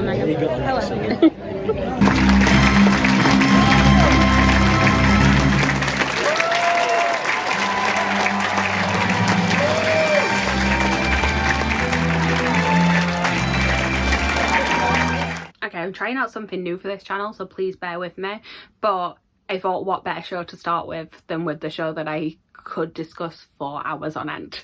Okay, I'm trying out something new for this channel, so please bear with me, but I thought what better show to start with than with the show that I could discuss for hours on end.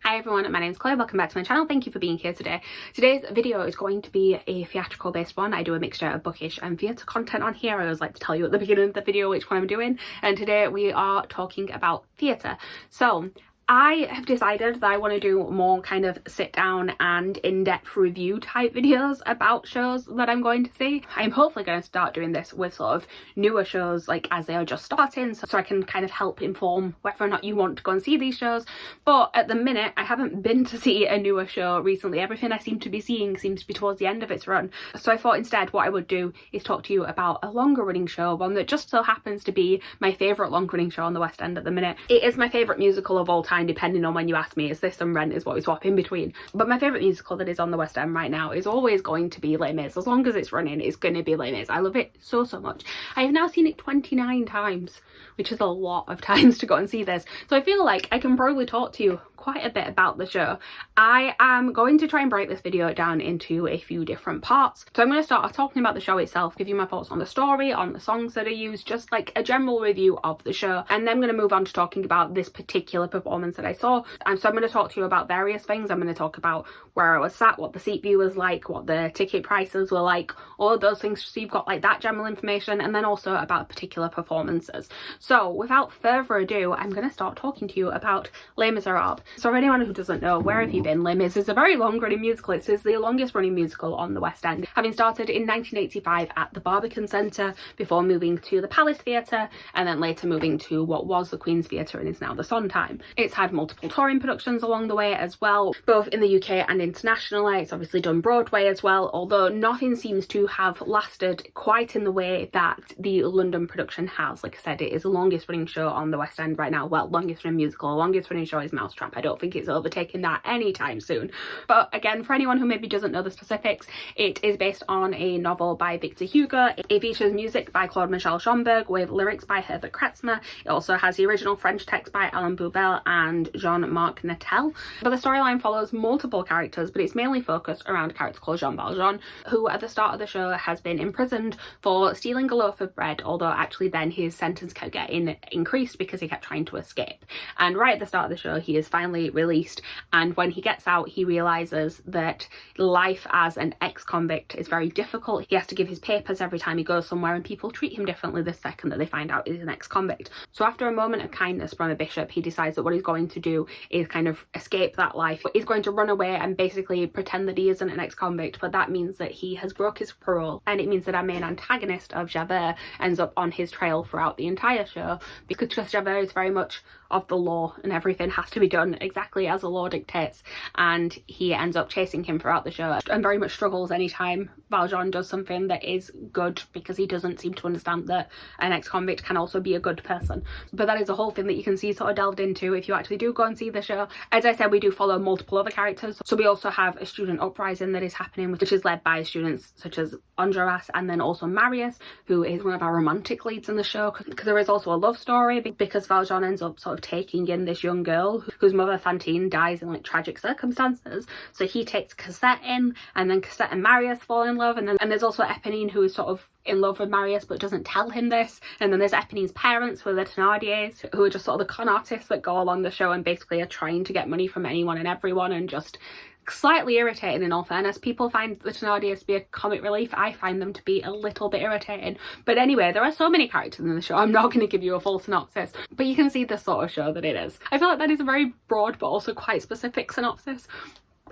Hi everyone, my name's Chloe, welcome back to my channel. Thank you for being here today. Today's video is going to be a theatrical based one. I do a mixture of bookish and theatre content on here. I always like to tell you at the beginning of the video which one I'm doing, and today we are talking about theatre. So I have decided that I want to do more kind of sit down and in-depth review type videos about shows that I'm going to see. I'm hopefully going to start doing this with sort of newer shows like as they are just starting, so I can kind of help inform whether or not you want to go and see these shows. But at the minute I haven't been to see a newer show recently. Everything I seem to be seeing seems to be towards the end of its run. So I thought instead what I would do is talk to you about a longer running show, one that just so happens to be my favourite long running show on the West End at the minute. It is my favourite musical of all time, depending on when you ask me. Is this and Rent is what we swap in between. But my favourite musical that is on the West End right now is always going to be Les Mis. As long as it's running, it's going to be Les Mis. I love it so much. I have now seen it 29 times, which is a lot of times to go and see this. So I feel like I can probably talk to you quite a bit about the show. I am going to try and break this video down into a few different parts. So I'm going to start off talking about the show itself, give you my thoughts on the story, on the songs that are used, just like a general review of the show. And then I'm going to move on to talking about this particular performance that I saw. And so I'm going to talk to you about various things. I'm going to talk about where I was sat, what the seat view was like, what the ticket prices were like, all of those things, so you've got like that general information, and then also about particular performances. So without further ado, I'm going to start talking to you about Les Miserables. So for anyone who doesn't know, where have you been? Les Mis is a very long running musical. It is the longest running musical on the West End, having started in 1985 at the Barbican Centre before moving to the Palace Theatre and then later moving to what was the Queen's Theatre and is now the Sondheim. It's had multiple touring productions along the way as well, both in the UK and internationally. It's obviously done Broadway as well, although nothing seems to have lasted quite in the way that the London production has. Like I said, it is the longest running show on the West End right now. Well, longest running musical, longest running show is Mousetrap. I don't think it's overtaking that anytime soon. But again, for anyone who maybe doesn't know the specifics, it is based on a novel by Victor Hugo. It features music by Claude Michel Schomburg with lyrics by Herbert Kretzmer. It also has the original French text by Alain Boubel and Jean-Marc Nattel. But the storyline follows multiple characters, but it's mainly focused around a character called Jean Valjean, who at the start of the show has been imprisoned for stealing a loaf of bread, although actually then his sentence kept getting increased because he kept trying to escape. And right at the start of the show, he is finally released, and when he gets out he realizes that life as an ex-convict is very difficult. He has to give his papers every time he goes somewhere, and people treat him differently the second that they find out he's an ex-convict. So after a moment of kindness from a bishop, he decides that what he's going to do is kind of escape that life. He's going to run away and basically pretend that he isn't an ex-convict, but that means that he has broke his parole, and it means that our main antagonist of Javert ends up on his trail throughout the entire show, because Javert is very much of the law and everything has to be done exactly as the law dictates, and he ends up chasing him throughout the show and very much struggles anytime Valjean does something that is good, because he doesn't seem to understand that an ex-convict can also be a good person. But that is a whole thing that you can see sort of delved into if you actually do go and see the show. As I said, we do follow multiple other characters, so we also have a student uprising that is happening, which is led by students such as Enjolras and then also Marius, who is one of our romantic leads in the show, because there is also a love story, because Valjean ends up sort of taking in this young girl whose mother Fantine dies in like tragic circumstances. So he takes Cosette in, and then Cosette and Marius fall in love, and there's also Eponine, who is sort of in love with Marius but doesn't tell him this. And then there's Eponine's parents, who are the Thénardiers, who are just sort of the con artists that go along the show and basically are trying to get money from anyone and everyone, and just slightly irritating in all fairness. People find the Thénardiers to be a comic relief. I find them to be a little bit irritating. But anyway, there are so many characters in the show, I'm not going to give you a full synopsis, but you can see the sort of show that it is. I feel like that is a very broad but also quite specific synopsis.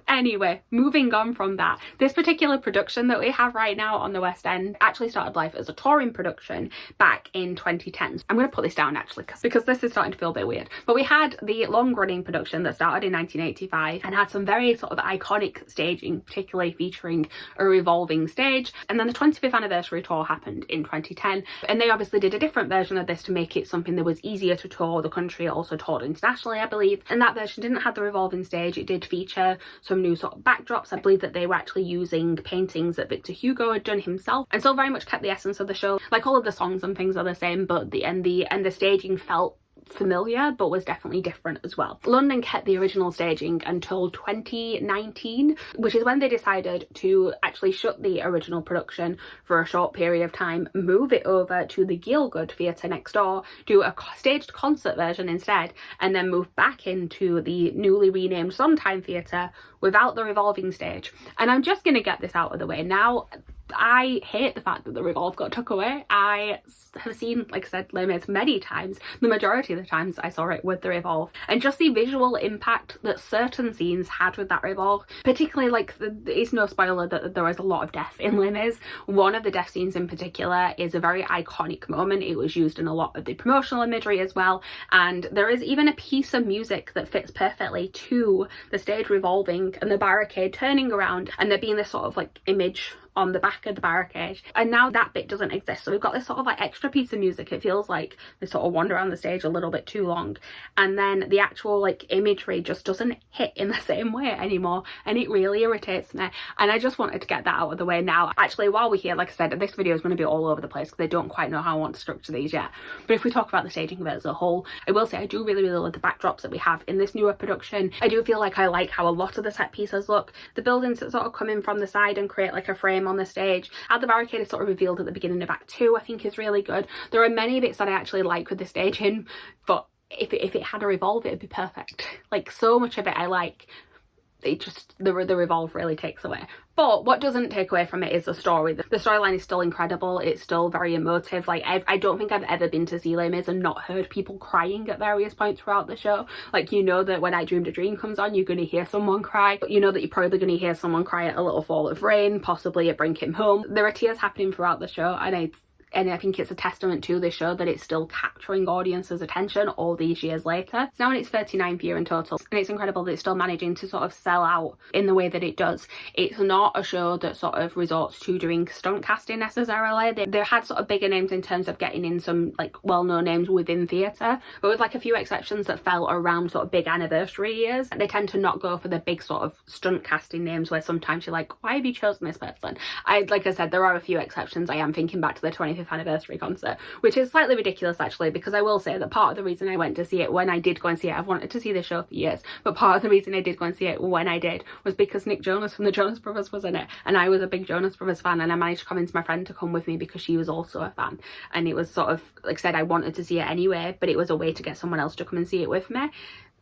Anyway, moving on from that, this particular production that we have right now on the West End actually started life as a touring production back in 2010. I'm going to put this down actually because this is starting to feel a bit weird. But we had the long-running production that started in 1985 and had some very sort of iconic staging, particularly featuring a revolving stage. And then the 25th anniversary tour happened in 2010, and they obviously did a different version of this to make it something that was easier to tour the country. It also toured internationally, I believe, and that version didn't have the revolving stage. It did feature some new sort of backdrops. I believe that they were actually using paintings that Victor Hugo had done himself, and still very much kept the essence of the show. Like, all of the songs and things are the same, but the staging felt familiar but was definitely different as well. London kept the original staging until 2019, which is when they decided to actually shut the original production for a short period of time, move it over to the Gielgud Theatre next door, do a staged concert version instead, and then move back into the newly renamed Sondheim Theatre without the revolving stage. And I'm just going to get this out of the way now. I hate the fact that the Revolve got took away. I have seen, like I said, Les Mis many times. The majority of the times I saw it with the Revolve, and just the visual impact that certain scenes had with that Revolve, particularly like it's no spoiler that there was a lot of death in Les Mis. One of the death scenes in particular is a very iconic moment. It was used in a lot of the promotional imagery as well, and there is even a piece of music that fits perfectly to the stage revolving and the barricade turning around, and there being this sort of like image on the back of the barricade, and now that bit doesn't exist. So we've got this sort of like extra piece of music. It feels like they sort of wander around the stage a little bit too long, and then the actual like imagery just doesn't hit in the same way anymore, and it really irritates me. And I just wanted to get that out of the way now. Actually, while we're here, like I said, this video is going to be all over the place because I don't quite know how I want to structure these yet. But if we talk about the staging of it as a whole, I will say I do really love the backdrops that we have in this newer production. I do feel like I like how a lot of the set pieces look. The buildings that sort of come in from the side and create like a frame on the stage, how the barricade is sort of revealed at the beginning of Act 2, I think is really good. There are many bits that I actually like with the staging, but if it had a revolve, it would be perfect. Like, so much of it I like. It just, the revolve really takes away. But what doesn't take away from it is the story. The storyline is still incredible. It's still very emotive. Like, I don't think I've ever been to see Les Mis and not heard people crying at various points throughout the show. Like, you know that when I Dreamed a Dream comes on, you're going to hear someone cry. But you know that you're probably going to hear someone cry at A Little Fall of Rain, possibly at Bring Him Home. There are tears happening throughout the show, and I think it's a testament to this show that it's still capturing audiences' attention all these years later. It's now in its 39th year in total, and it's incredible that it's still managing to sort of sell out in the way that it does. It's not a show that sort of resorts to doing stunt casting necessarily. They had sort of bigger names in terms of getting in some like well-known names within theatre, but with like a few exceptions that fell around sort of big anniversary years, they tend to not go for the big sort of stunt casting names where sometimes you're like, why have you chosen this person? Like I said, there are a few exceptions. I am thinking back to the 25th anniversary concert, which is slightly ridiculous actually, because I will say that part of the reason I went to see it when I did go and see it, I've wanted to see the show for years, but part of the reason I did go and see it when I did was because Nick Jonas from the Jonas Brothers was in it, and I was a big Jonas Brothers fan, and I managed to convince my friend to come with me because she was also a fan, and it was sort of, like I said, I wanted to see it anyway, but it was a way to get someone else to come and see it with me.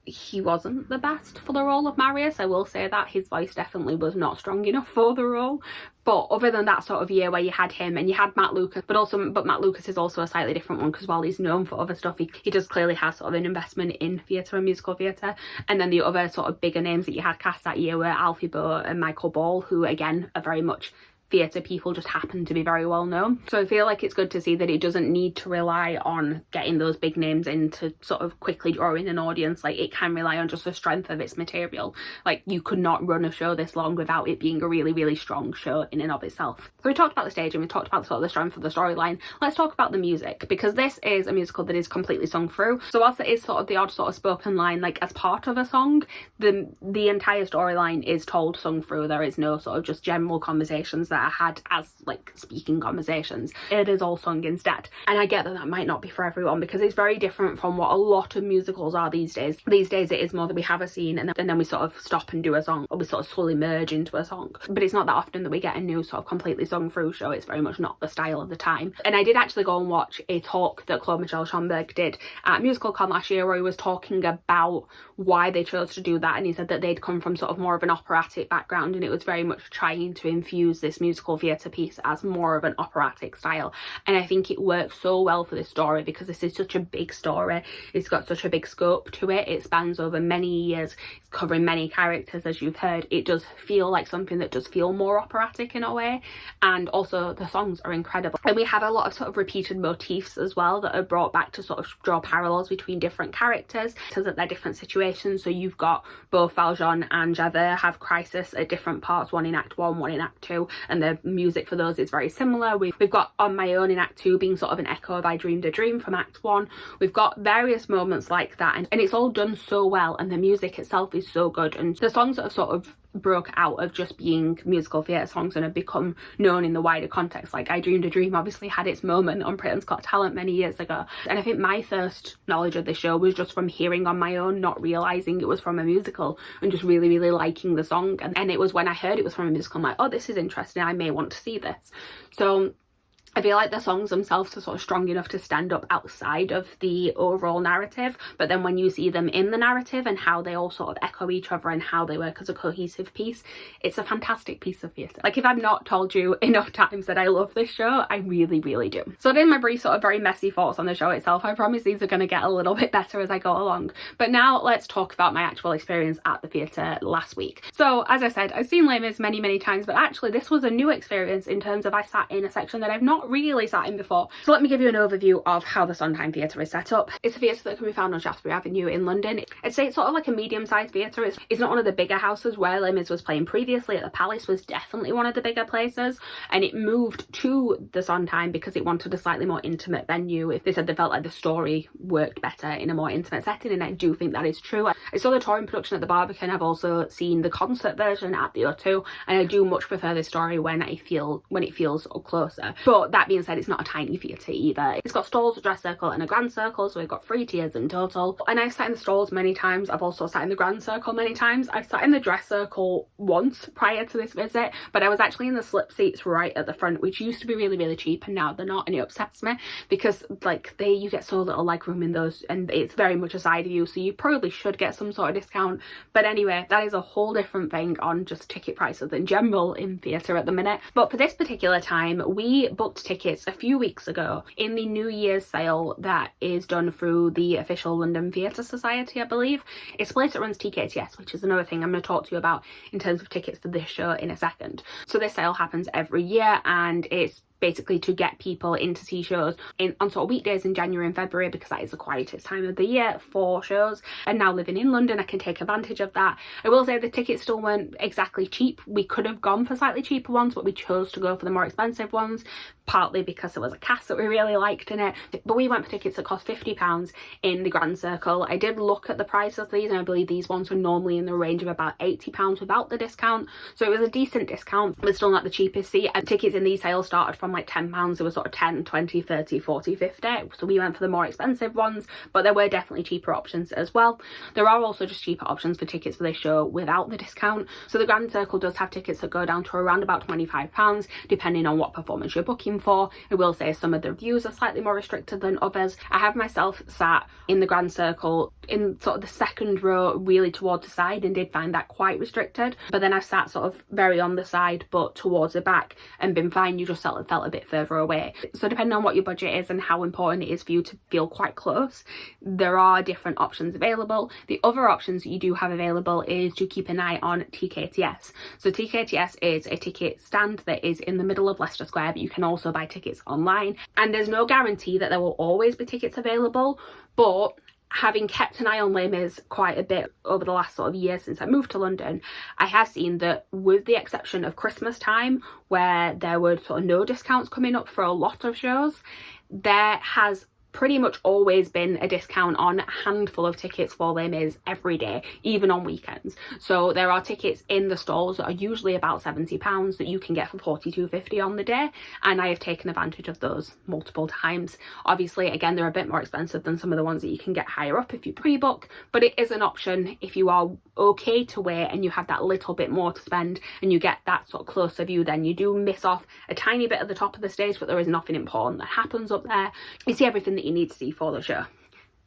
He wasn't the best for the role of Marius, I will say that. His voice definitely was not strong enough for the role. But other than that sort of year where you had him and you had Matt Lucas, but Matt Lucas is also a slightly different one, because while he's known for other stuff, he does clearly have sort of an investment in theatre and musical theatre. And then the other sort of bigger names that you had cast that year were Alfie Boe and Michael Ball, who again are very much theatre people, just happen to be very well known. So I feel like it's good to see that it doesn't need to rely on getting those big names in to sort of quickly draw in an audience. Like, it can rely on just the strength of its material. Like, you could not run a show this long without it being a really, really strong show in and of itself. So we talked about the stage and we talked about sort of the strength of the storyline. Let's talk about the music, because this is a musical that is completely sung through. So whilst it is sort of the odd sort of spoken line like as part of a song, the entire storyline is told sung through. There is no sort of just general conversations that are had as like speaking conversations. It is all sung instead, and I get that that might not be for everyone, because it's very different from what a lot of musicals are these days. These days it is more that we have a scene and then we sort of stop and do a song, or we sort of slowly merge into a song, but it's not that often that we get a new sort of completely sung through show. It's very much not the style of the time. And I did actually go and watch a talk that Claude Michel Schomburg did at MusicalCon last year, where he was talking about why they chose to do that, and he said that they'd come from sort of more of an operatic background, and it was very much trying to infuse this musical theatre piece as more of an operatic style, and I think it works so well for this story because this is such a big story. It's got such a big scope to it. It spans over many years. It's covering many characters, as you've heard. It does feel like something that does feel more operatic in a way, and also the songs are incredible. And we have a lot of sort of repeated motifs as well that are brought back to sort of draw parallels between different characters because of their different situations. So you've got both Valjean and Javert have crisis at different parts, one in Act 1, one in Act 2, and the music for those is very similar. We've got On My Own in Act 2 being sort of an echo of I Dreamed a Dream from Act 1. We've got various moments like that, and it's all done so well, and the music itself is so good, and the songs that have sort of broke out of just being musical theatre songs and have become known in the wider context, like I Dreamed a Dream obviously had its moment on Britain's Got Talent many years ago, and I think my first knowledge of the show was just from hearing On My Own, not realising it was from a musical, and just really liking the song, and it was when I heard it was from a musical, I'm like, oh, this is interesting, I may want to see this. So I feel like the songs themselves are sort of strong enough to stand up outside of the overall narrative, but then when you see them in the narrative and how they all sort of echo each other and how they work as a cohesive piece, it's a fantastic piece of theatre. Like, if I've not told you enough times that I love this show, I really do. So in my brief sort of very messy thoughts on the show itself, I promise these are going to get a little bit better as I go along. But now let's talk about my actual experience at the theatre last week. So as I said, I've seen Les Mis many times, but actually this was a new experience in terms of I sat in a section that I've not really sat in before. So let me give you an overview of how the Sondheim Theatre is set up. It's a theatre that can be found on Shaftesbury Avenue in London. I'd say it's sort of like a medium-sized theatre. It's not one of the bigger houses where Les Mis was playing previously. At the Palace was definitely one of the bigger places, and it moved to the Sondheim because it wanted a slightly more intimate venue. If they said they felt like the story worked better in a more intimate setting, and I do think that is true. I saw the touring production at the Barbican. I've also seen the concert version at the O2, and I do much prefer this story when it feels closer. But that being said, it's not a tiny theatre either. It's got stalls, a dress circle and a grand circle, so we've got 3 tiers in total. And I've sat in the stalls many times. I've also sat in the grand circle many times. I've sat in the dress circle once prior to this visit, but I was actually in the slip seats right at the front, which used to be really cheap, and now they're not, and it upsets me because like you get so little leg room in those, and it's very much a side view, so you probably should get some sort of discount. But anyway, that is a whole different thing on just ticket prices in general in theatre at the minute. But for this particular time, we booked tickets a few weeks ago in the New Year's sale that is done through the official London Theatre Society, I believe. It's a place that runs TKTS, which is another thing I'm going to talk to you about in terms of tickets for this show in a second. So this sale happens every year, and it's basically to get people in to see shows on sort of weekdays in January and February, because that is the quietest time of the year for shows. And now living in London, I can take advantage of that. I will say the tickets still weren't exactly cheap. We could have gone for slightly cheaper ones, but we chose to go for the more expensive ones, partly because there was a cast that we really liked in it. But we went for tickets that cost £50 in the Grand Circle. I did look at the price of these, and I believe these ones were normally in the range of about £80 without the discount. So it was a decent discount, but still not the cheapest seat. And tickets in these sales started from like £10. They were sort of 10, 20, 30, 40, 50. So we went for the more expensive ones, but there were definitely cheaper options as well. There are also just cheaper options for tickets for this show without the discount. So the Grand Circle does have tickets that go down to around about £25, depending on what performance you're booking for. I will say some of the views are slightly more restricted than others. I have myself sat in the Grand Circle in sort of the second row, really towards the side, and did find that quite restricted. But then I've sat sort of very on the side but towards the back and been fine. You just felt a bit further away. So depending on what your budget is and how important it is for you to feel quite close, there are different options available. The other options you do have available is to keep an eye on TKTS. So TKTS is a ticket stand that is in the middle of Leicester Square, but you can also buy tickets online, and there's no guarantee that there will always be tickets available. But having kept an eye on Les Mis quite a bit over the last sort of year since I moved to London, I have seen that, with the exception of Christmas time, where there were sort of no discounts coming up for a lot of shows, there has pretty much always been a discount on a handful of tickets for Les Mis every day, even on weekends. So there are tickets in the stalls that are usually about £70 that you can get for £42.50 on the day, and I have taken advantage of those multiple times. Obviously, again, they're a bit more expensive than some of the ones that you can get higher up if you pre-book, but it is an option if you are okay to wait and you have that little bit more to spend and you get that sort of closer view. Then you do miss off a tiny bit at the top of the stage, but there is nothing important that happens up there. You see everything that you need to see for the show.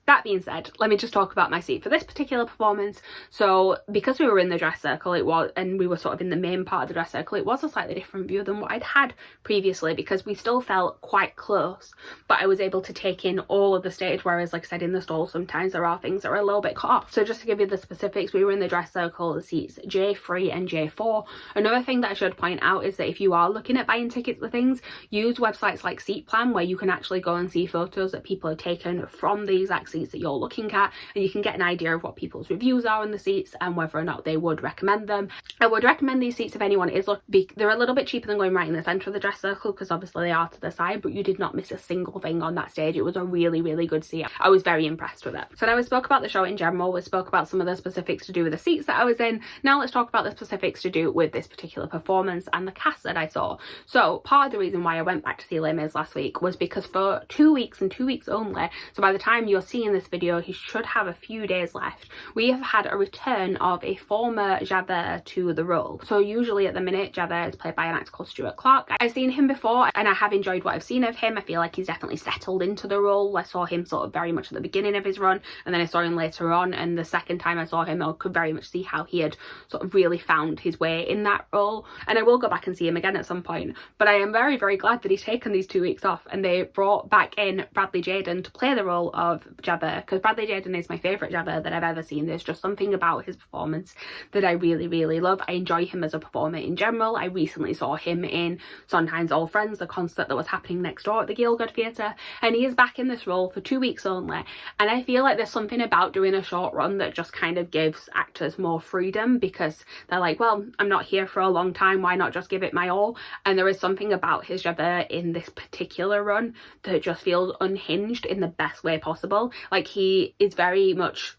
that being said, let me just talk about my seat for this particular performance. So because we were in the dress circle, and we were sort of in the main part of the dress circle, it was a slightly different view than what I'd had previously, because we still felt quite close, but I was able to take in all of the stage, whereas like I said, in the stall sometimes there are things that are a little bit cut off. So just to give you the specifics, we were in the dress circle, the seats J3 and J4. Another thing that I should point out is that if you are looking at buying tickets for things, use websites like Seatplan, where you can actually go and see photos that people have taken from the exact seats that you're looking at, and you can get an idea of what people's reviews are on the seats and whether or not they would recommend them. I would recommend these seats if anyone is looking. They're a little bit cheaper than going right in the centre of the dress circle, because obviously they are to the side, but you did not miss a single thing on that stage. It was a really, really good seat. I was very impressed with it. So now we spoke about the show in general, we spoke about some of the specifics to do with the seats that I was in. Now let's talk about the specifics to do with this particular performance and the cast that I saw. So part of the reason why I went back to see Les Mis last week was because for 2 weeks and 2 weeks only, so by the time you're seeing this video, he should have a few days left, we have had a return of a former Javert to the role. So usually at the minute, Javert is played by an actor called Stuart Clark. I've seen him before and I have enjoyed what I've seen of him. I feel like he's definitely settled into the role. I saw him sort of very much at the beginning of his run, and then I saw him later on, and the second time I saw him I could very much see how he had sort of really found his way in that role, and I will go back and see him again at some point. But I am very, very glad that he's taken these 2 weeks off and they brought back in Bradley Jaden to play the role of Javert, because Bradley Jaden is my favourite Javert that I've ever seen. There's just something about his performance that I really, really love. I enjoy him as a performer in general. I recently saw him in Sondheim's All Friends, the concert that was happening next door at the Gielgud Theatre, and he is back in this role for 2 weeks only, and I feel like there's something about doing a short run that just kind of gives actors more freedom, because they're like, well, I'm not here for a long time, why not just give it my all? And there is something about his Javert in this particular run that just feels unhinged in the best way possible. Like he is very much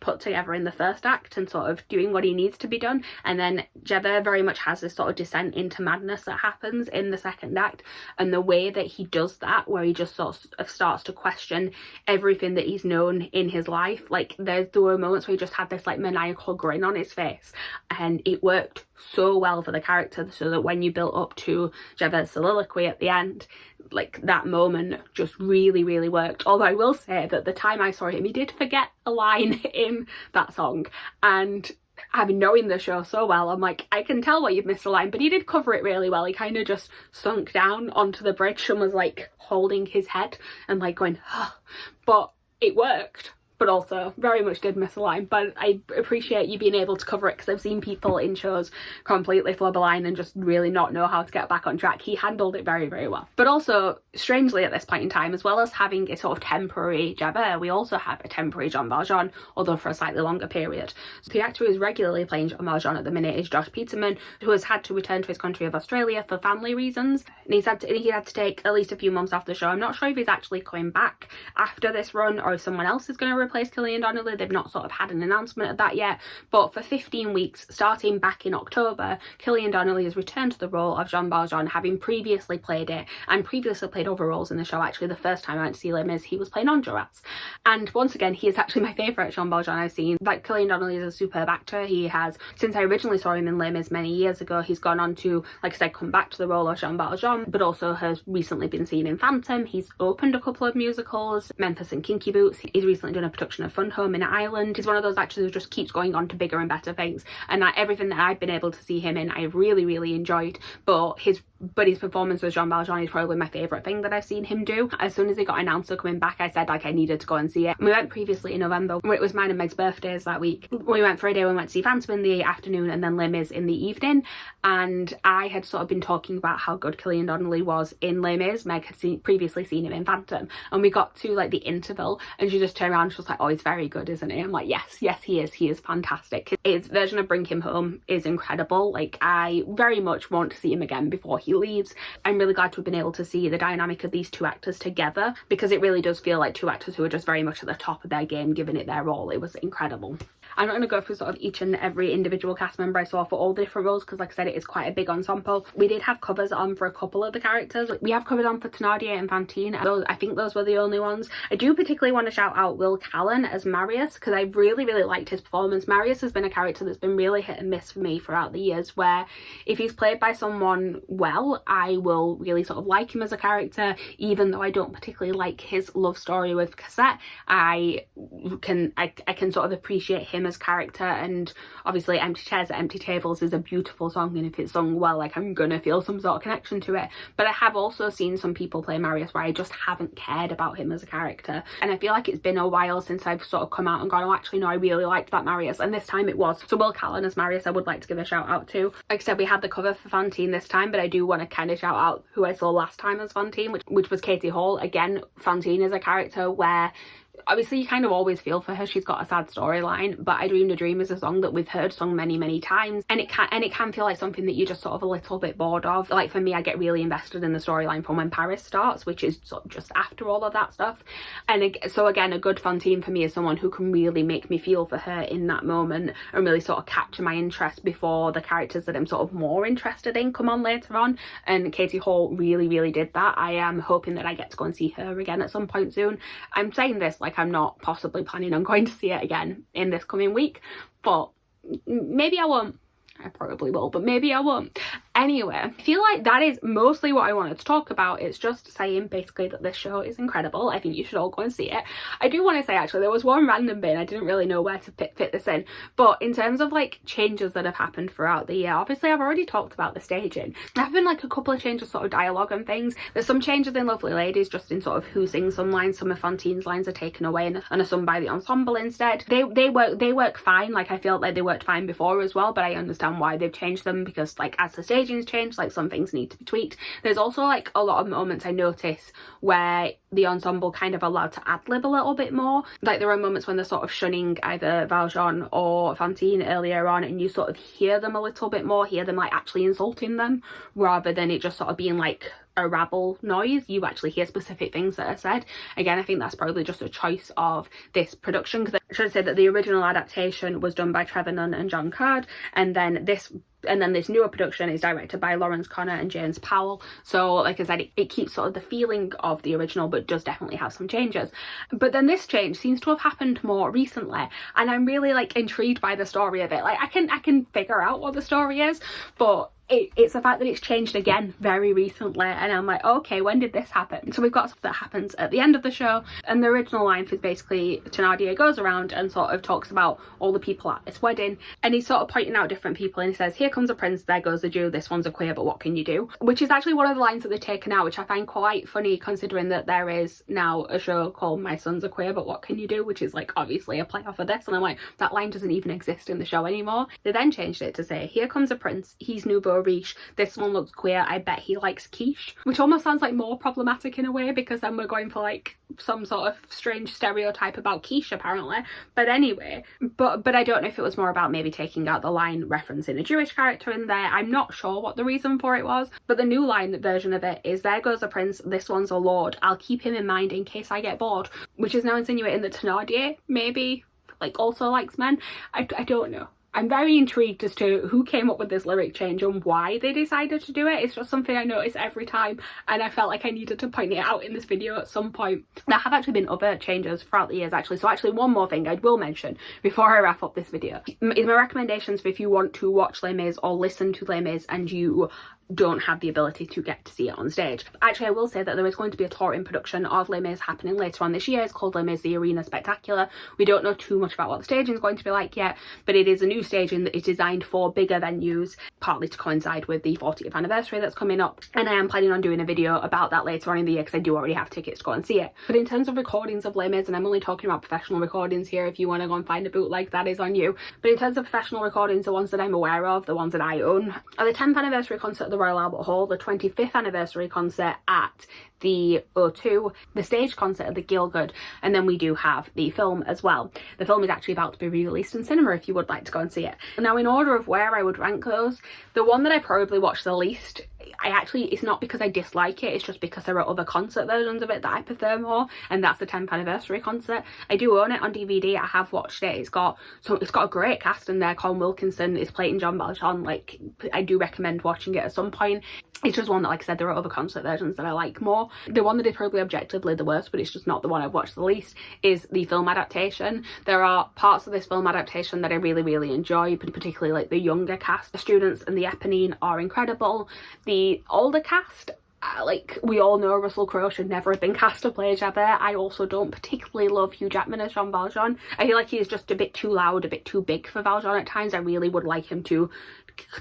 put together in the first act and sort of doing what he needs to be done, and then Javert very much has this sort of descent into madness that happens in the second act, and the way that he does that, where he just sort of starts to question everything that he's known in his life. Like there were moments where he just had this like maniacal grin on his face, and it worked so well for the character, so that when you built up to Javert's soliloquy at the end, like that moment just really, really worked. Although I will say that the time I saw him, he did forget a line in that song, and having knowing the show so well, I'm like, I can tell why you've missed a line, but he did cover it really well. He kind of just sunk down onto the bridge and was like holding his head and like going, oh. But it worked. But also very much did miss a line. But I appreciate you being able to cover it, because I've seen people in shows completely flub a line and just really not know how to get back on track. He handled it very, very well. But also, strangely at this point in time, as well as having a sort of temporary Javert, we also have a temporary Jean Valjean, although for a slightly longer period. So the actor who is regularly playing Jean Valjean at the minute is Josh Peterman, who has had to return to his country of Australia for family reasons. And he had to take at least a few months off the show. I'm not sure if he's actually coming back after this run or if someone else is going to replace Killian Donnelly. They've not sort of had an announcement of that yet, but for 15 weeks starting back in October, Killian Donnelly has returned to the role of Jean Valjean, having previously played it and previously played other roles in the show. Actually, the first time I went to see Les Mis, he was playing Enjolras, and once again he is actually my favourite Jean Valjean I've seen. Like, Killian Donnelly is a superb actor. He has, since I originally saw him in Les Mis many years ago, he's gone on to, like I said, come back to the role of Jean Valjean, but also has recently been seen in Phantom. He's opened a couple of musicals, Memphis and Kinky Boots. He's recently done a production of Fun Home in Ireland. He's one of those actors who just keeps going on to bigger and better things, and everything that I've been able to see him in I've really, really enjoyed. But his performance as Jean Valjean is probably my favourite thing that I've seen him do. As soon as he got announced for coming back, I said like I needed to go and see it. We went previously in November, it was mine and Meg's birthdays that week. We went for a day, we went to see Phantom in the afternoon and then Les Mis in the evening, and I had sort of been talking about how good Killian Donnelly was in Les Mis. Meg had previously seen him in Phantom, and we got to like the interval and she just turned around and she was like, oh, he's very good, isn't he? I'm like, yes, he is fantastic. His version of Bring Him Home is incredible. Like, I very much want to see him again before he leaves. I'm really glad to have been able to see the dynamic of these two actors together, because it really does feel like two actors who are just very much at the top of their game, giving it their all. It was incredible. I'm not going to go through sort of each and every individual cast member I saw for all the different roles, because like I said, it is quite a big ensemble. We did have covers on for a couple of the characters. We have covered on for Thenardier and Fantine. I think those were the only ones. I do particularly want to shout out Will Callan as Marius, because I really liked his performance. Marius has been a character that's been really hit and miss for me throughout the years, where if he's played by someone well, I will really sort of like him as a character. Even though I don't particularly like his love story with Cosette, I can sort of appreciate him as character. And obviously Empty Chairs at Empty Tables is a beautiful song, and if it's sung well, like, I'm gonna feel some sort of connection to it. But I have also seen some people play Marius where I just haven't cared about him as a character, and I feel like it's been a while since I've sort of come out and gone, oh, actually no, I really liked that Marius, and this time it was. So Will Callan as Marius I would like to give a shout out to. Like I said, we had the cover for Fantine this time, but I do want to kind of shout out who I saw last time as Fantine, which was Katie Hall. Again, Fantine is a character where obviously you kind of always feel for her. She's got a sad storyline, but I Dreamed a Dream is a song that we've heard sung many times, and it can feel like something that you're just sort of a little bit bored of. Like for me, I get really invested in the storyline from when Paris starts, which is sort of just after all of that stuff. And so again, a good Fantine for me is someone who can really make me feel for her in that moment and really sort of capture my interest before the characters that I'm sort of more interested in come on later on. And Katie Hall really did that. I am hoping that I get to go and see her again at some point soon. I'm saying this like I'm not possibly planning on going to see it again in this coming week, but maybe I won't. I probably will, but maybe I won't. Anyway, I feel like that is mostly what I wanted to talk about. It's just saying basically that this show is incredible. I think you should all go and see it. I do want to say actually there was one random bit, I didn't really know where to fit this in, but in terms of like changes that have happened throughout the year, obviously I've already talked about the staging. There have been like a couple of changes, sort of dialogue and things. There's some changes in Lovely Ladies just in sort of who sings some lines. Some of Fantine's lines are taken away and are sung by the ensemble instead. They work fine. Like I feel like they worked fine before as well, but I understand why they've changed them, because like as the staging's changed, like some things need to be tweaked. There's also like a lot of moments I notice where the ensemble kind of allowed to ad-lib a little bit more. Like there are moments when they're sort of shunning either Valjean or Fantine earlier on, and you sort of hear them a little bit more, hear them like actually insulting them, rather than it just sort of being like a rabble noise. You actually hear specific things that are said. Again, I think that's probably just a choice of this production, because I should say that the original adaptation was done by Trevor Nunn and John Card, and then this newer production is directed by Lawrence Connor and James Powell. So like I said, it keeps sort of the feeling of the original, but does definitely have some changes. But then this change seems to have happened more recently, and I'm really like intrigued by the story of it. Like I can figure out what the story is, but it's the fact that it's changed again very recently, and I'm like, okay, when did this happen? So we've got stuff that happens at the end of the show, and the original line is basically Thenardier goes around and sort of talks about all the people at this wedding, and he's sort of pointing out different people, and he says, here comes a prince, there goes a Jew, this one's a queer, but what can you do? Which is actually one of the lines that they've taken out, which I find quite funny, considering that there is now a show called My Son's a Queer, but What Can You Do, which is like obviously a play off of this, and I'm like, that line doesn't even exist in the show anymore. They then changed it to say, here comes a prince, he's nouveau riche, this one looks queer, I bet he likes quiche, which almost sounds like more problematic in a way, because then we're going for like some sort of strange stereotype about quiche apparently. But anyway, but I don't know if it was more about maybe taking out the line referencing a Jewish character in there. I'm not sure what the reason for it was, but the new line version of it is, there goes a prince, this one's a lord, I'll keep him in mind in case I get bored, which is now insinuating that Thenardier maybe like also likes men. I don't know. I'm very intrigued as to who came up with this lyric change and why they decided to do it. It's just something I notice every time, and I felt like I needed to point it out in this video at some point. There have actually been other changes throughout the years actually. So actually one more thing I will mention before I wrap up this video is my recommendations for if you want to watch Les Mis or listen to Les Mis and you don't have the ability to get to see it on stage. Actually, I will say that there is going to be a touring production of Les Mis happening later on this year. It's called Les Mis The Arena Spectacular. We don't know too much about what the staging is going to be like yet, but it is a new staging that is designed for bigger venues, partly to coincide with the 40th anniversary that's coming up. And I am planning on doing a video about that later on in the year, because I do already have tickets to go and see it. But in terms of recordings of Les Mis, and I'm only talking about professional recordings here, if you want to go and find a bootleg, that is on you. But in terms of professional recordings, the ones that I'm aware of, the ones that I own, are the 10th anniversary concert at the Royal Albert Hall, the 25th anniversary concert at the O2, the stage concert at the Gielgud, and then we do have the film as well. The film is actually about to be re-released in cinema if you would like to go and see it. Now, in order of where I would rank those, the one that I probably watched the least it's not because I dislike it, it's just because there are other concert versions of it that I prefer more, and that's the 10th anniversary concert. I do own it on DVD, I have watched it. It's got a great cast in there. Colin Wilkinson is playing John Valjean. Like, I do recommend watching it at some point. It's just one that, like I said, there are other concert versions that I like more. The one that is probably objectively the worst, but it's just not the one I've watched the least, is the film adaptation. There are parts of this film adaptation that I really, really enjoy, particularly like the younger cast. The students and the Eponine are incredible. The older cast, like, we all know Russell Crowe should never have been cast to play Javert. I also don't particularly love Hugh Jackman as Jean Valjean. I feel like he is just a bit too loud, a bit too big for Valjean at times. I really would like him to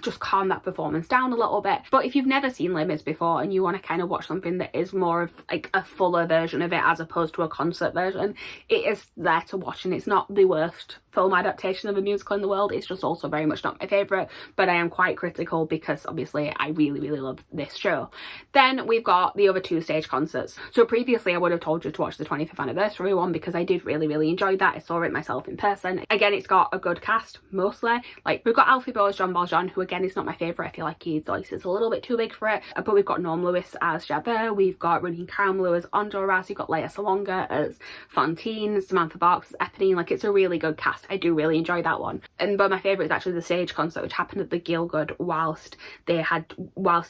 just calm that performance down a little bit. But if you've never seen Les Mis before and you want to kind of watch something that is more of like a fuller version of it as opposed to a concert version, it is there to watch, and it's not the worst film adaptation of a musical in the world. It's just also very much not my favourite, but I am quite critical because obviously I really, really love this show. Then we've got the other two stage concerts. So previously I would have told you to watch the 25th anniversary one because I did really, really enjoy that. I saw it myself in person. Again, it's got a good cast mostly. Like, we've got Alfie Boe as Jean Valjean, who again is not my favourite. I feel like his voice is a little bit too big for it. But we've got Norm Lewis as Javert, we've got Ramin Karimloo as Enjolras, you've got Lea Salonga as Fantine, Samantha Barks as Eponine. Like, it's a really good cast. I do really enjoy that one. But my favourite is actually the stage concert, which happened at the Gielgud whilst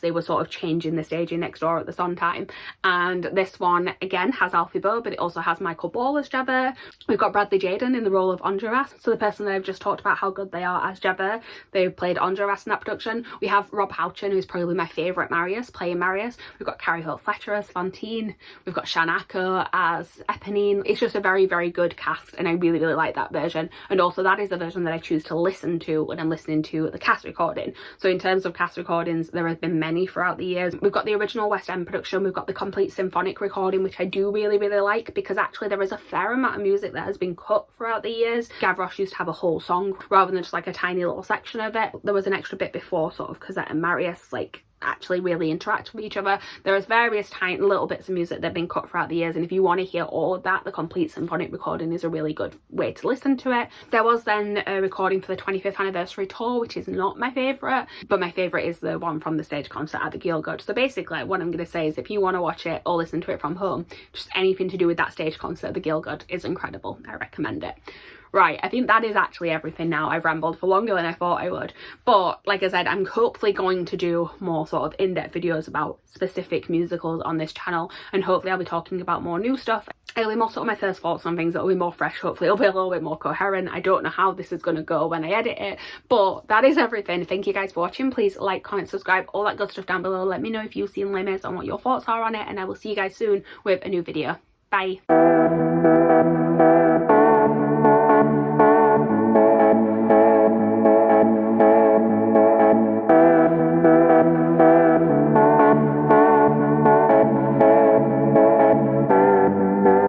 they were sort of changing the staging next door at the Sondheim. And this one again has Alfie Boe, but it also has Michael Ball as Javert. We've got Bradley Jaden in the role of Enjolras, so the person that I've just talked about how good they are as Javert. They played Enjolras in that production. We have Rob Houchen, who's probably my favourite Marius, playing Marius. We've got Carrie Holt Fletcher as Fantine. We've got Shan Ako as Eponine. It's just a very, very good cast, and I really, really like that version. And also that is the version that I choose to listen to when I'm listening to the cast recording. So in terms of cast recordings, there have been many throughout the years. We've got the original West End production, we've got the complete symphonic recording, which I do really, really like, because actually there is a fair amount of music that has been cut throughout the years. Gavroche used to have a whole song rather than just like a tiny little section of it. There was an extra bit before sort of Cosette and Marius like actually really interact with each other. There is various tiny little bits of music that have been cut throughout the years, and if you want to hear all of that, the complete symphonic recording is a really good way to listen to it. There was then a recording for the 25th anniversary tour, which is not my favourite, but my favourite is the one from the stage concert at the Gielgud. So basically what I'm going to say is, if you want to watch it or listen to it from home, just anything to do with that stage concert at the Gielgud is incredible. I recommend it. Right, I think that is actually everything now. I've rambled for longer than I thought I would. But like I said, I'm hopefully going to do more sort of in-depth videos about specific musicals on this channel, and hopefully I'll be talking about more new stuff. It'll be more sort of my first thoughts on things that will be more fresh. Hopefully it'll be a little bit more coherent. I don't know how this is going to go when I edit it, but that is everything. Thank you guys for watching. Please like, comment, subscribe, all that good stuff down below. Let me know if you've seen Les Mis and what your thoughts are on it, and I will see you guys soon with a new video. Bye.